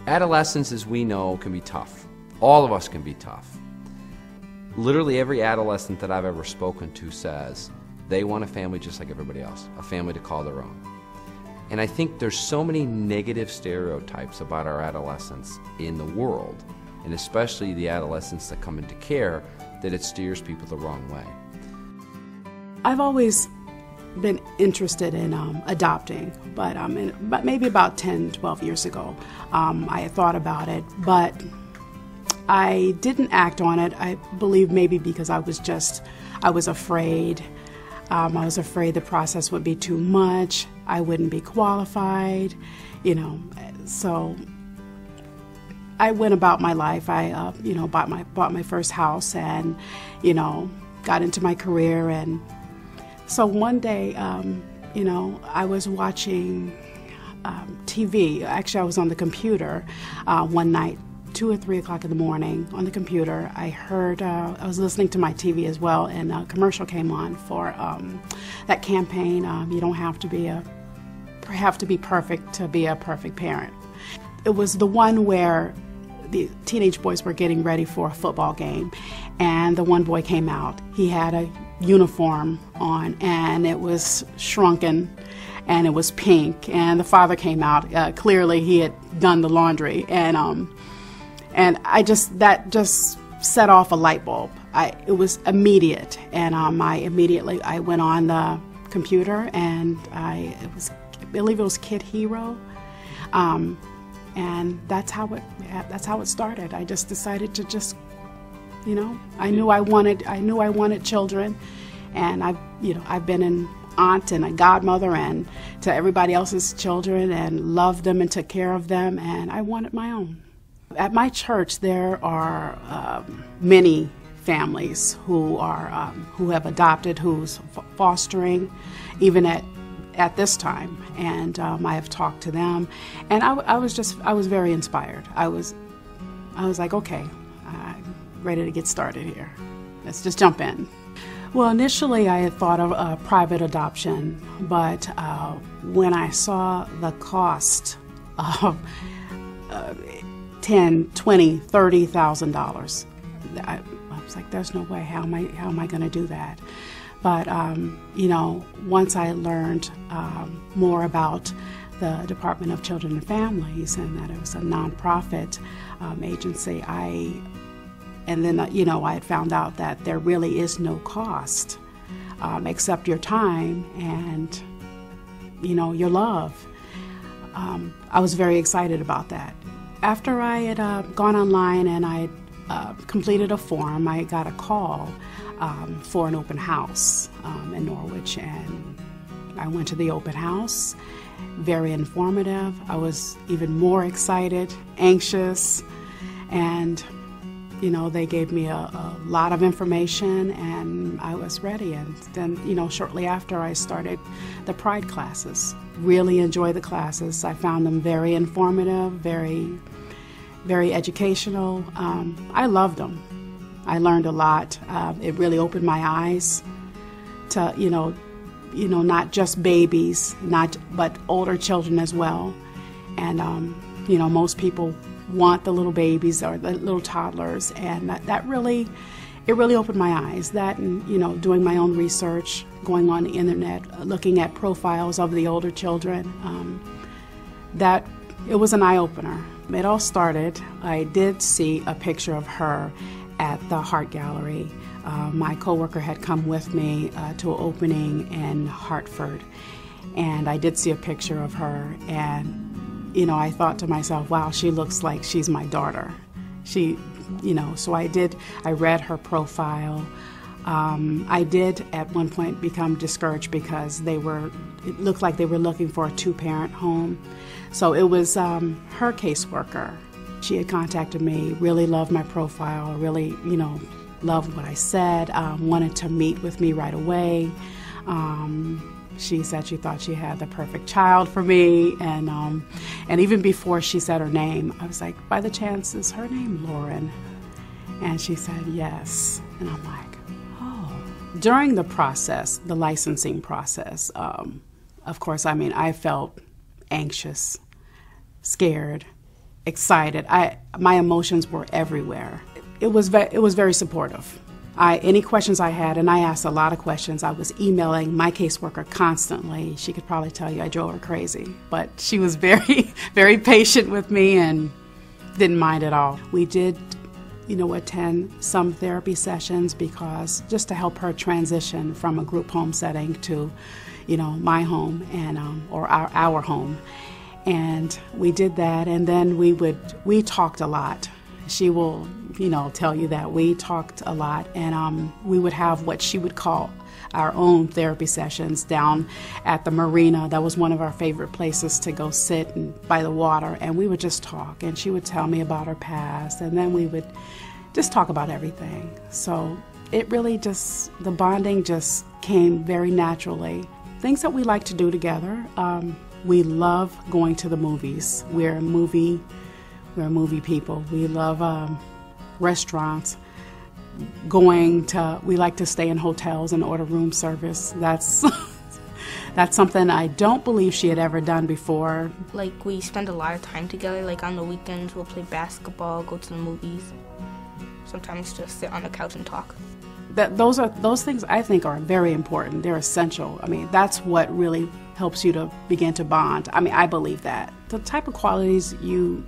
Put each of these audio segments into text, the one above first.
Adolescence, as we know, can be tough. All of us can be tough. Literally every adolescent that I've ever spoken to says they want a family just like everybody else, a family to call their own. And I think there's so many negative stereotypes about our adolescents in the world, and especially the adolescents that come into care, that it steers people the wrong way. I've always been interested in adopting, but maybe about 10, 12 years ago, I had thought about it, but I didn't act on it. I believe maybe because I was afraid. I was afraid the process would be too much. I wouldn't be qualified, so I went about my life. I, bought my first house and, got into my career. And so one day, I was watching TV. Actually, I was on the computer one night, 2 or 3 o'clock in the morning on the computer. I heard, I was listening to my TV as well, and a commercial came on for that campaign, you don't have to be perfect to be a perfect parent. It was the one where the teenage boys were getting ready for a football game, and the one boy came out. He had a uniform on, and it was shrunken, and it was pink, and the father came out. Clearly he had done the laundry, and that just set off a light bulb. It was immediate, and I went on the computer, and I believe it was Kid Hero, and that's how it started. I just decided to I knew I wanted children, and I've been an aunt and a godmother and to everybody else's children, and loved them and took care of them, and I wanted my own. At my church, there are many families who have adopted, who's fostering, even at this time, and I have talked to them, and I was very inspired. I was like, okay, I'm ready to get started here. Let's just jump in. Well, initially I had thought of private adoption, but when I saw the cost of $10,000, $20,000, $30,000, I was like, there's no way. How am I going to do that? But once I learned more about the Department of Children and Families, and that it was a nonprofit agency, I had found out that there really is no cost except your time and your love. I was very excited about that. After I had gone online and I had completed a form, I got a call for an open house in Norwich, and I went to the open house. Very informative. I was even more excited, anxious, and they gave me a lot of information, and I was ready. And then shortly after, I started the Pride classes. Really enjoyed the classes. I found them very informative, very, very educational. I loved them. I learned a lot. It really opened my eyes to, not just babies, but older children as well. And, most people want the little babies or the little toddlers, and it really opened my eyes. That, and, doing my own research, going on the internet, looking at profiles of the older children, that it was an eye-opener. It all started, I did see a picture of her at the Heart Gallery. My coworker had come with me to an opening in Hartford, and I did see a picture of her, and I thought to myself, wow, she looks like she's my daughter. So I read her profile. I did at one point become discouraged because it looked like they were looking for a 2-parent home. So it was her caseworker. She had contacted me, really loved my profile, really, loved what I said, wanted to meet with me right away. She said she thought she had the perfect child for me, and even before she said her name, I was like, by the chance, is her name Lauren? And she said yes, and I'm like, oh. During the process, the licensing process, of course, I felt anxious, scared, excited. My emotions were everywhere. It was very supportive. Any questions I had, and I asked a lot of questions, I was emailing my caseworker constantly. She could probably tell you I drove her crazy, but she was very, very patient with me and didn't mind at all. We did, attend some therapy sessions because just to help her transition from a group home setting to, my home and or our home. And we did that, and then we talked a lot. She will, tell you that we talked a lot, and we would have what she would call our own therapy sessions down at the marina. That was one of our favorite places to go sit by the water, and we would just talk, and she would tell me about her past, and then we would just talk about everything. So it really the bonding just came very naturally. Things that we like to do together. We love going to the movies. We're movie people. We love restaurants. We like to stay in hotels and order room service. That's something I don't believe she had ever done before. Like, we spend a lot of time together. Like, on the weekends, we'll play basketball, go to the movies. Sometimes just sit on the couch and talk. Those things I think are very important. They're essential. I mean, that's what really helps you to begin to bond. I mean, I believe that. The type of qualities you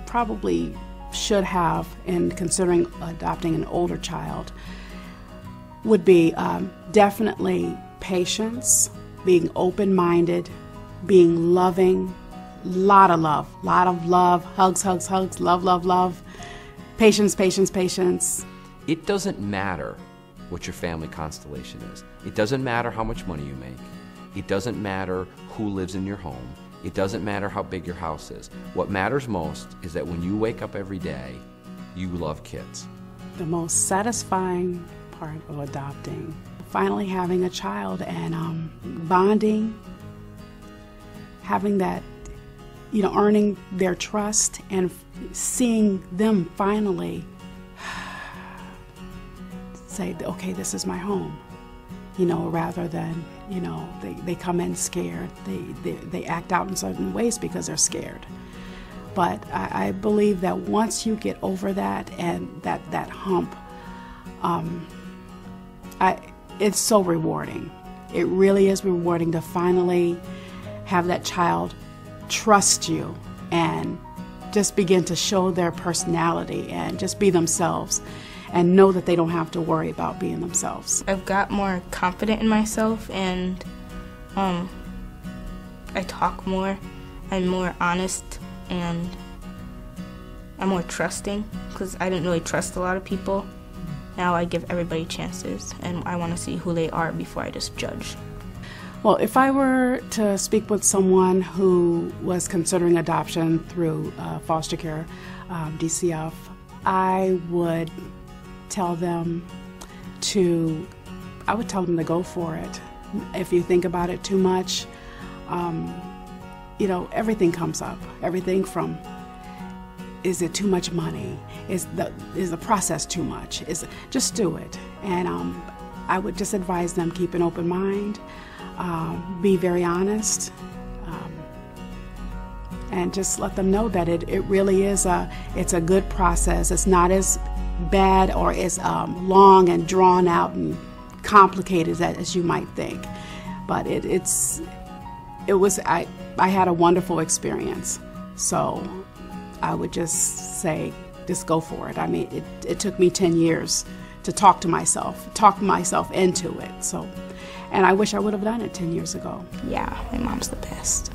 probably should have in considering adopting an older child would be definitely patience, being open-minded, being loving, lot of love, hugs, love, patience. It doesn't matter what your family constellation is. It doesn't matter how much money you make. It doesn't matter who lives in your home. It doesn't matter how big your house is. What matters most is that when you wake up every day, you love kids. The most satisfying part of adopting, finally having a child and bonding, having that, earning their trust and seeing them finally say, okay, this is my home, rather than, they come in scared. They act out in certain ways because they're scared. But I believe that once you get over that and that hump, it's so rewarding. It really is rewarding to finally have that child trust you and just begin to show their personality and just be themselves and know that they don't have to worry about being themselves. I've got more confident in myself, and I talk more. I'm more honest, and I'm more trusting because I didn't really trust a lot of people. Now I give everybody chances, and I want to see who they are before I just judge. Well, if I were to speak with someone who was considering adoption through foster care, DCF, I would tell them to go for it. If you think about it too much, everything comes up. Everything from, is it too much money? Is the process too much? Just do it. And I would just advise them, keep an open mind, be very honest, and just let them know that it really is it's a good process. It's not as bad or as long and drawn out and complicated as you might think, but I had a wonderful experience. So I would just say, just go for it. I mean, it took me 10 years to talk myself into it. So, and I wish I would have done it 10 years ago. Yeah, my mom's the best.